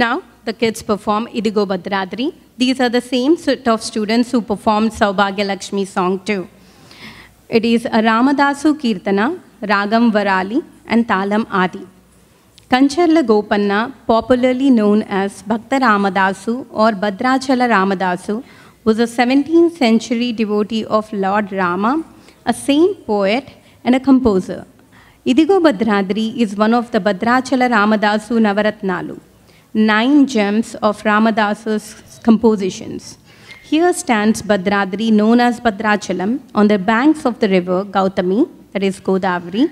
Now the kids perform Idigo Bhadradri. These are the same set of students who performed Saubhagya Lakshmi song too. It is a Ramadasu Kirtana, Ragam Varali and Talam Adi. Kancharla Gopanna, popularly known as Bhakta Ramadasu or Bhadrachala Ramadasu, was a 17th century devotee of Lord Rama, a saint poet and a composer. Idigo Bhadradri is one of the Bhadrachala Ramadasu Navaratnalu, 9 gems of Ramadasu's compositions. Here stands Bhadradri, known as Bhadrachalam, on the banks of the river Gautami, that is Godavari.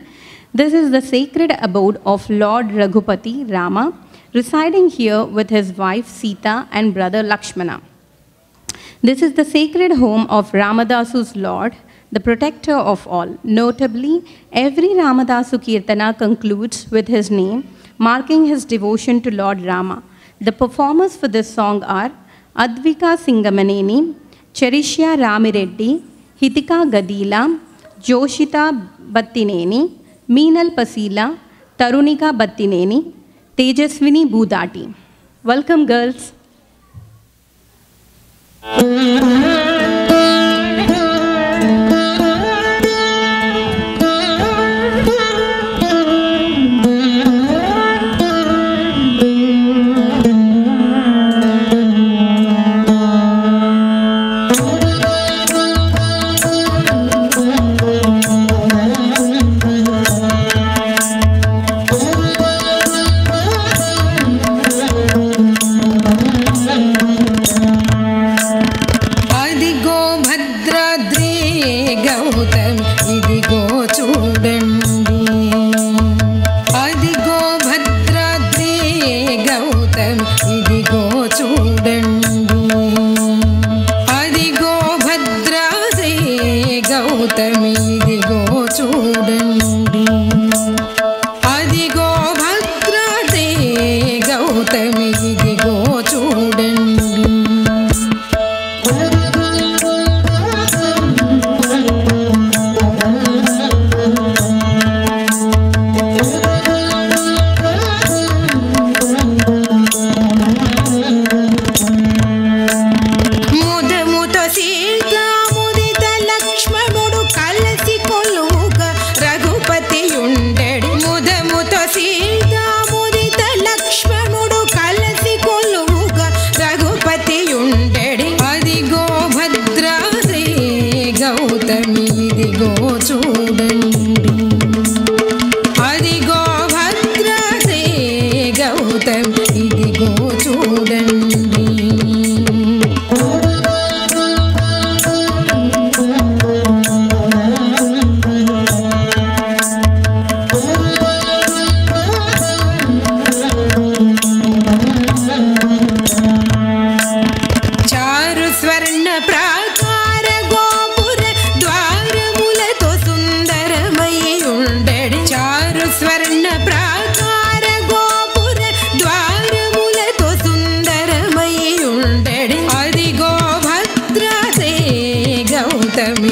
This is the sacred abode of Lord Raghupati Rama, residing here with his wife Sita and brother Lakshmana. This is the sacred home of Ramadasu's Lord, the protector of all. Notably, every Ramadasu Kirtana concludes with his name, marking his devotion to Lord Rama. The performers for this song are Advika Singamaneni, Cherishya Ramireddy, Hitika Gadila, Joshita Battineni, Meenal Pasila, Tarunika Battineni, Tejaswini Budati. Welcome, girls.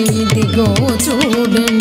Idigo Chudandi.